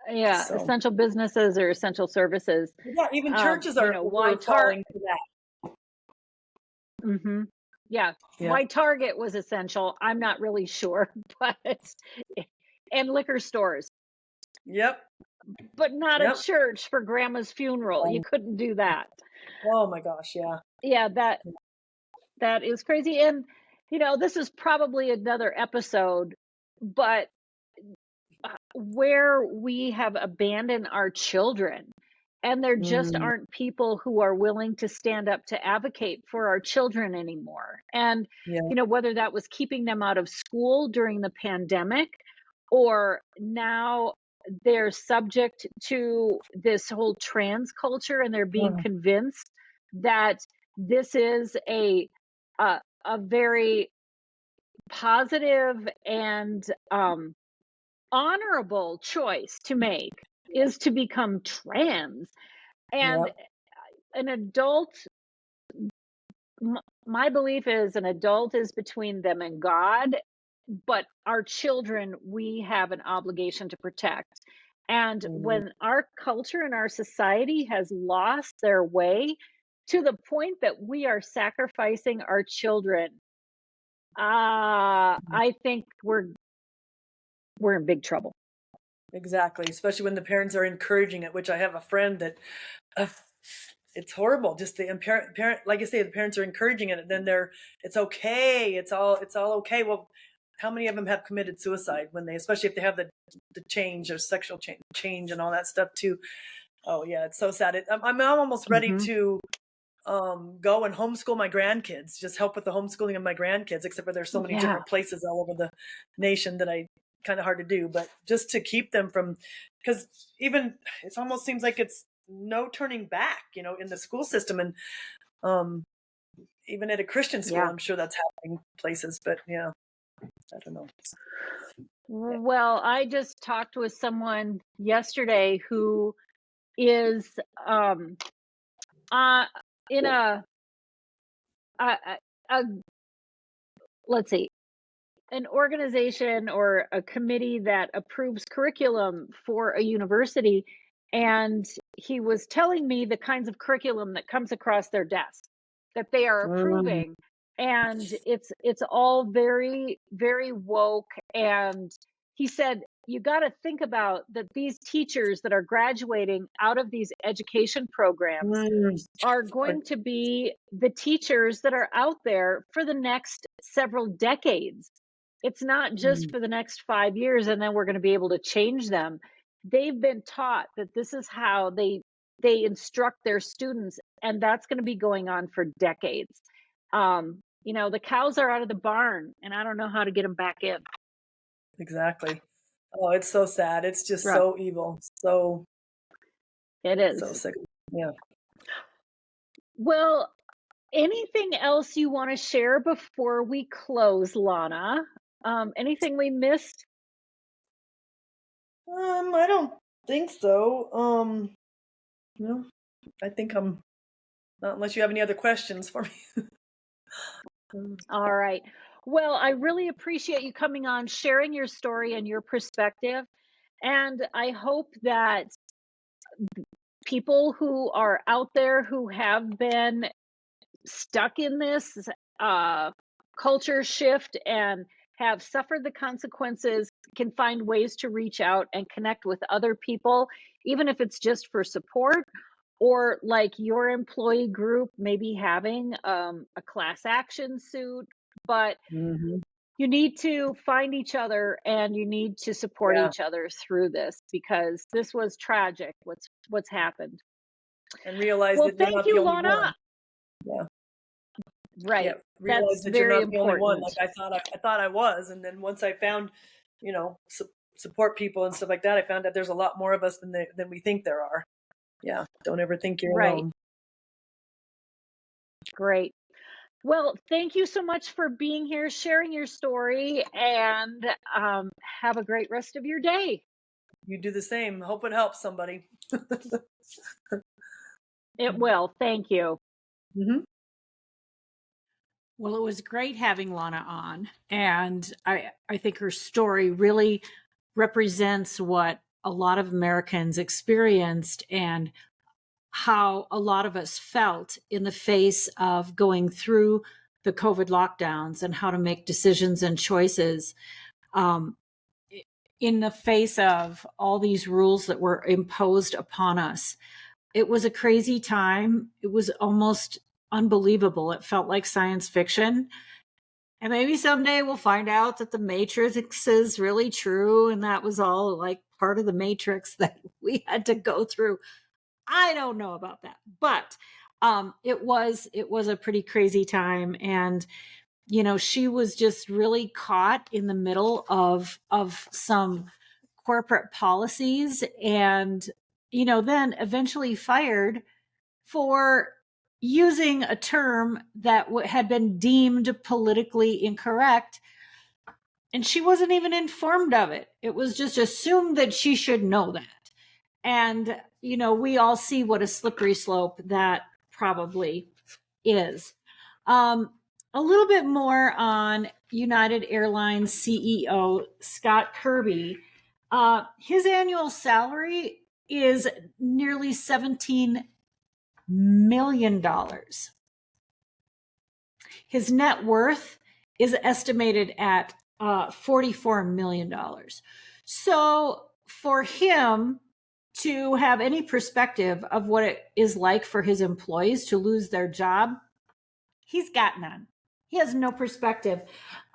Yeah, So essential businesses or essential services. yeah, even churches Why were falling to that. mm-hmm. Yeah. Yeah. Why Target was essential, I'm not really sure, but and liquor stores, Yep. but not a Yep. church for grandma's funeral. You couldn't do that. Oh my gosh, yeah. Yeah, that is crazy. And this is probably another episode, but where we have abandoned our children, and there just Mm, aren't people who are willing to stand up to advocate for our children anymore. And yeah. whether that was keeping them out of school during the pandemic, or now they're subject to this whole trans culture and they're being Oh, convinced that this is a very positive and honorable choice to make, is to become trans. And yep. an adult, my belief is an adult is between them and God, but our children, we have an obligation to protect. And Mm, when our culture and our society has lost their way to the point that we are sacrificing our children, I think we're in big trouble. exactly. Especially when the parents are encouraging it, which I have a friend that uh, it's horrible. Just the parent, like I say, the parents are encouraging it, and then it's okay. It's all okay. Well, how many of them have committed suicide when especially if they have the change or sexual change and all that stuff too? Oh yeah, it's so sad. I'm almost ready Hmm. to go and homeschool my grandkids, just help with the homeschooling of my grandkids, except for there's so many Yeah. different places all over the nation that I kind of hard to do, but just to keep them from, because even it almost seems like it's no turning back, in the school system. And um, even at a Christian school, Yeah. I'm sure that's happening places, but yeah, I don't know. Yeah. Well, I just talked with someone yesterday who is um uh in a, a let's see, an organization or a committee that approves curriculum for a university, and he was telling me the kinds of curriculum that comes across their desk that they are Mm, approving, and it's all very very woke. And he said, you got to think about that these teachers that are graduating out of these education programs mm, are going to be the teachers that are out there for the next several decades. It's not just mm, for the next 5 years and then we're going to be able to change them. They've been taught that this is how they instruct their students, and that's going to be going on for decades. The cows are out of the barn, and I don't know how to get them back in. exactly. Oh, it's so sad. It's just Rough. so evil. So, It so is. sick. Yeah. Well, anything else you want to share before we close, Lana? Anything we missed? I don't think so. No, I think I'm not unless you have any other questions for me. Mm, All right. Well, I really appreciate you coming on, sharing your story and your perspective. And I hope that people who are out there who have been stuck in this uh, culture shift and have suffered the consequences can find ways to reach out and connect with other people, even if it's just for support, or like your employee group maybe having a class action suit. But mhm. you need to find each other and you need to support Yeah, each other through this, because this was tragic what's happened. and realize Well, that you're thank not the you, only Lana. one. Yeah, yeah. Right. Realize That's that you're very not the only one. important. Like I thought I was, and then once I found, you know, support people and stuff like that, I found out there's a lot more of us than we think there are. Yeah, don't ever think you're Right. alone. Great. Well, thank you so much for being here, sharing your story, and have a great rest of your day. You do the same. Hope it helps somebody. It will. Thank you. Hmm. Well, it was great having Lana on. And I think her story really represents what a lot of Americans experienced and how a lot of us felt in the face of going through the COVID lockdowns and how to make decisions and choices um, in the face of all these rules that were imposed upon us. It was a crazy time. It was almost unbelievable. It felt like science fiction. And maybe someday we'll find out that the Matrix is really true and that was all like part of the Matrix that we had to go through. I don't know about that, but it was a pretty crazy time, and she was just really caught in the middle of some corporate policies, and then eventually fired for using a term that had been deemed politically incorrect, and she wasn't even informed of it. It was just assumed that she should know that. And, we all see what a slippery slope that probably is. A little bit more on United Airlines CEO Scott Kirby. His annual salary is nearly $17 million. His net worth is estimated at $44 million. So for him to have any perspective of what it is like for his employees to lose their job, he's got none. He has no perspective.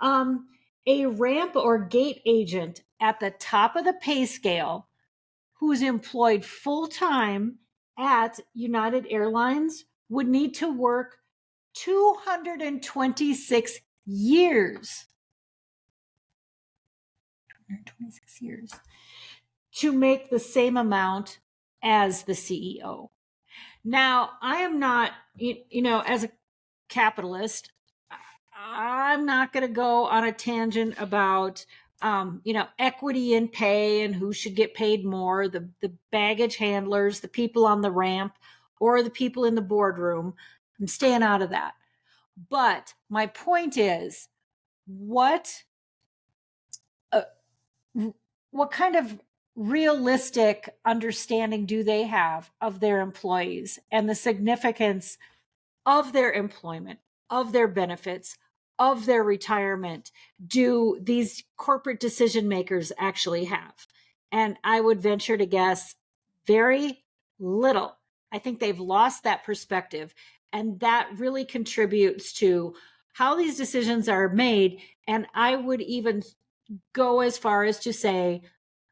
A ramp or gate agent at the top of the pay scale who's employed full-time at United Airlines would need to work 226 years. 226 years to make the same amount as the CEO. Now, I am not, as a capitalist, I'm not going to go on a tangent about, equity in pay and who should get paid more, the baggage handlers, the people on the ramp, or the people in the boardroom. I'm staying out of that. But my point is, what kind of realistic understanding do they have of their employees and the significance of their employment, of their benefits, of their retirement do these corporate decision makers actually have? And I would venture to guess very little. I think they've lost that perspective, and that really contributes to how these decisions are made. And I would even go as far as to say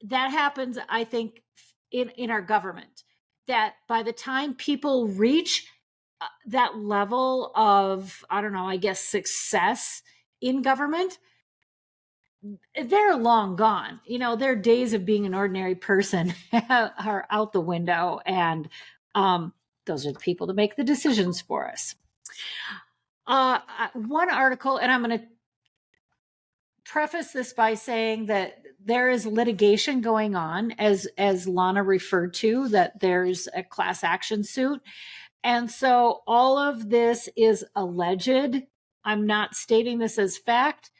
that happens, I think, in our government, that by the time people reach that level of, I don't know, I guess, success in government, they're long gone. Their days of being an ordinary person are out the window, and those are the people that make the decisions for us. One article, and I'm going to preface this by saying that there is litigation going on, as Lana referred to, that there's a class action suit. And so all of this is alleged. I'm not stating this as fact.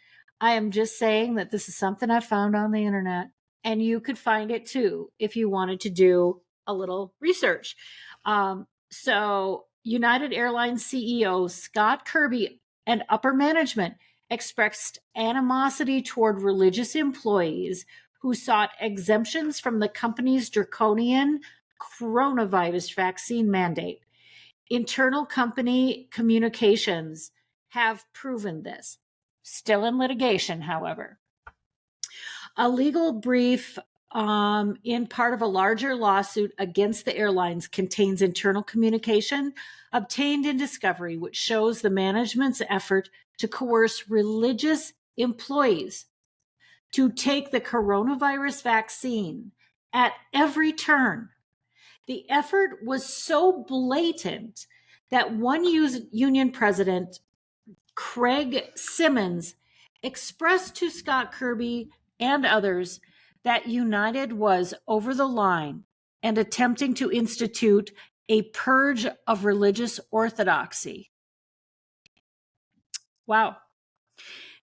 I am just saying that this is something I found on the internet, and you could find it too if you wanted to do a little research. So United Airlines CEO Scott Kirby and upper management expressed animosity toward religious employees who sought exemptions from the company's draconian coronavirus vaccine mandate. Internal company communications have proven this. Still in litigation, however. A legal brief in part of a larger lawsuit against the airlines contains internal communication obtained in discovery, which shows the management's effort to coerce religious employees to take the coronavirus vaccine at every turn. The effort was so blatant that one union president, Craig Simmons, expressed to Scott Kirby and others that United was over the line and attempting to institute a purge of religious orthodoxy. Wow.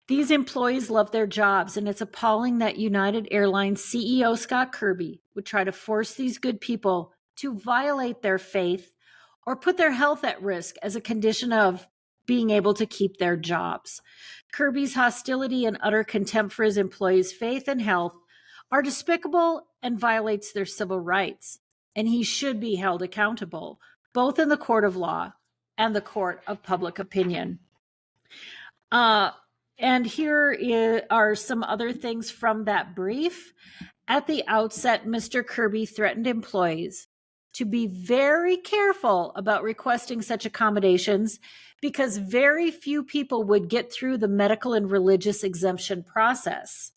These employees love their jobs, and it's appalling that United Airlines CEO Scott Kirby would try to force these good people to violate their faith or put their health at risk as a condition of being able to keep their jobs. Kirby's hostility and utter contempt for his employees' faith and health are despicable and violates their civil rights, and he should be held accountable, both in the court of law and the court of public opinion. And here are some other things from that brief. At the outset, Mr. Kirby threatened employees to be very careful about requesting such accommodations because very few people would get through the medical and religious exemption process.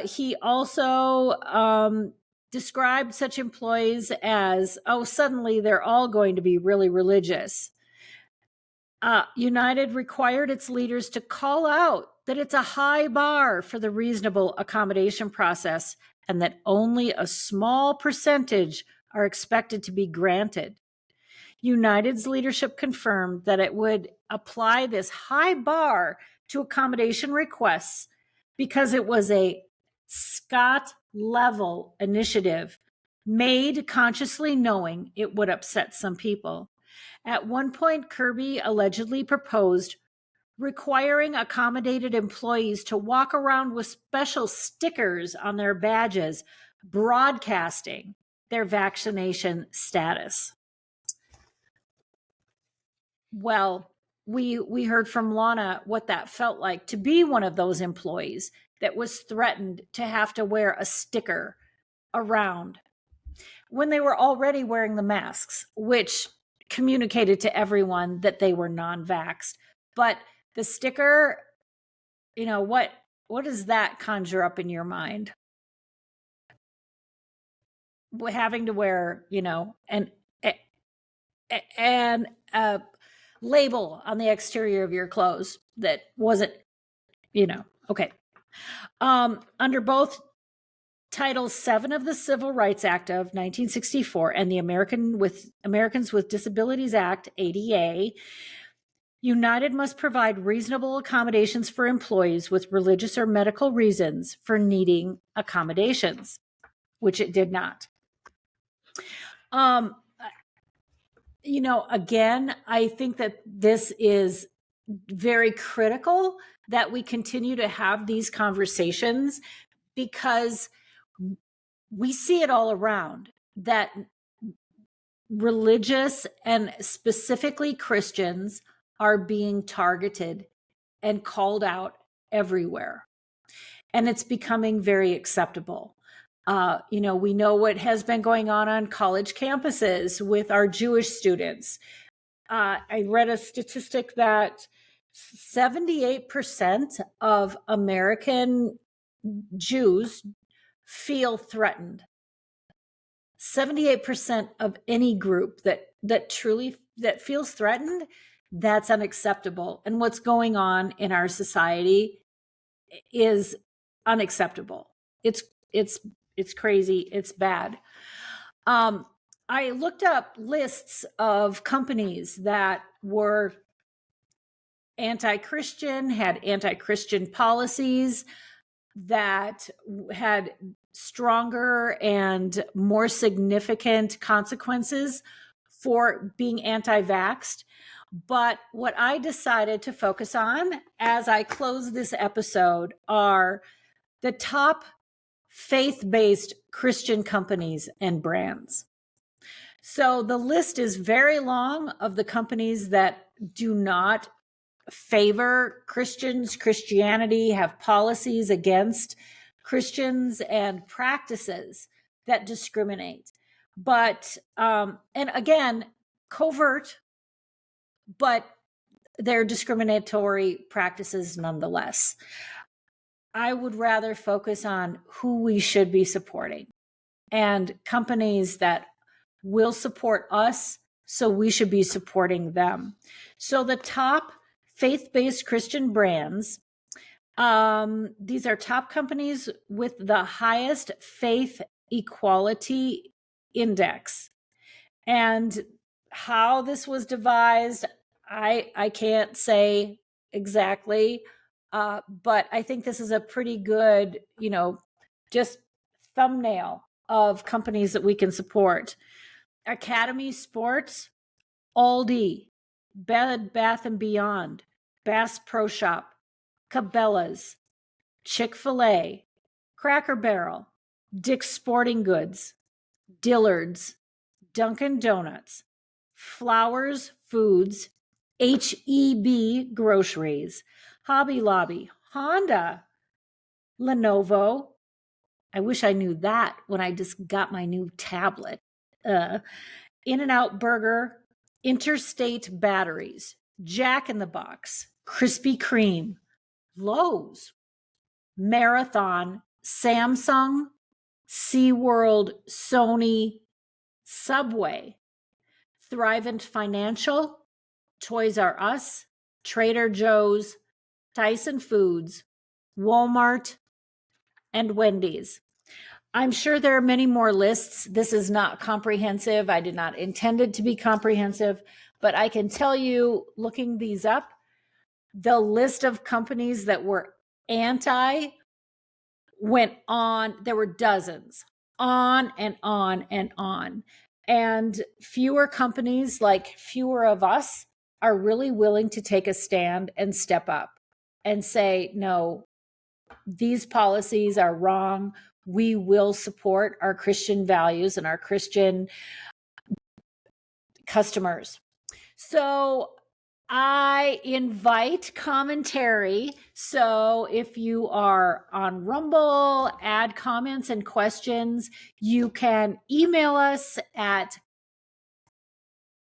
He also described such employees as, suddenly they're all going to be really religious. United required its leaders to call out that it's a high bar for the reasonable accommodation process and that only a small percentage are expected to be granted. United's leadership confirmed that it would apply this high bar to accommodation requests because it was a Scott-level initiative made consciously knowing it would upset some people. At one point, Kirby allegedly proposed requiring accommodated employees to walk around with special stickers on their badges, broadcasting their vaccination status. Well, we heard from Lana what that felt like to be one of those employees that was threatened to have to wear a sticker around when they were already wearing the masks, which communicated to everyone that they were non-vaxxed. But the sticker, what does that conjure up in your mind? Having to wear, an label on the exterior of your clothes that wasn't, okay. Under both Title VII of the Civil Rights Act of 1964 and the Americans with Disabilities Act, ADA, United must provide reasonable accommodations for employees with religious or medical reasons for needing accommodations, which it did not. Again, I think that this is very critical that we continue to have these conversations because we see it all around that religious and specifically Christians are being targeted and called out everywhere. And it's becoming very acceptable. We know what has been going on college campuses with our Jewish students. I read a statistic that 78% of American Jews feel threatened. 78% of any group that truly feels threatened, that's unacceptable. And what's going on in our society is unacceptable. It's crazy. It's bad. I looked up lists of companies that were anti-Christian, had anti-Christian policies, that had stronger and more significant consequences for being anti-vaxxed. But what I decided to focus on as I close this episode are the top faith-based Christian companies and brands. So the list is very long of the companies that do not favor Christians, Christianity, have policies against Christians and practices that discriminate. But, and again, covert, but they're discriminatory practices nonetheless. I would rather focus on who we should be supporting and companies that will support us, so we should be supporting them. So the top faith-based Christian brands, these are top companies with the highest faith equality index. And how this was devised, I can't say exactly, but I think this is a pretty good, just thumbnail of companies that we can support. Academy Sports, Aldi, Bed Bath & Beyond, Bass Pro Shop, Cabela's, Chick-fil-A, Cracker Barrel, Dick's Sporting Goods, Dillard's, Dunkin' Donuts, Flowers Foods, HEB Groceries, Hobby Lobby, Honda, Lenovo. I wish I knew that when I just got my new tablet. In-N-Out Burger, Interstate Batteries, Jack in the Box, Krispy Kreme, Lowe's, Marathon, Samsung, SeaWorld, Sony, Subway, Thrivent Financial, Toys R Us, Trader Joe's, Tyson Foods, Walmart, and Wendy's. I'm sure there are many more lists. This is not comprehensive. I did not intend it to be comprehensive, but I can tell you, looking these up, the list of companies that were anti went on. There were dozens, on and on and on. And fewer companies, like fewer of us, are really willing to take a stand and step up and say, no, these policies are wrong. We will support our Christian values and our Christian customers. So I invite commentary. So if you are on Rumble, add comments and questions. You can email us at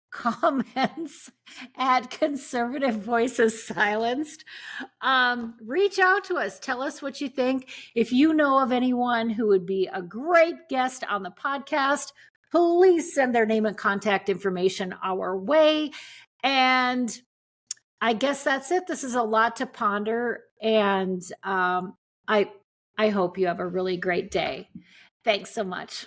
comments at Conservative Voices Silenced. Reach out to us. Tell us what you think. If you know of anyone who would be a great guest on the podcast, please send their name and contact information our way. And I guess that's it. This is a lot to ponder. And I hope you have a really great day. Thanks so much.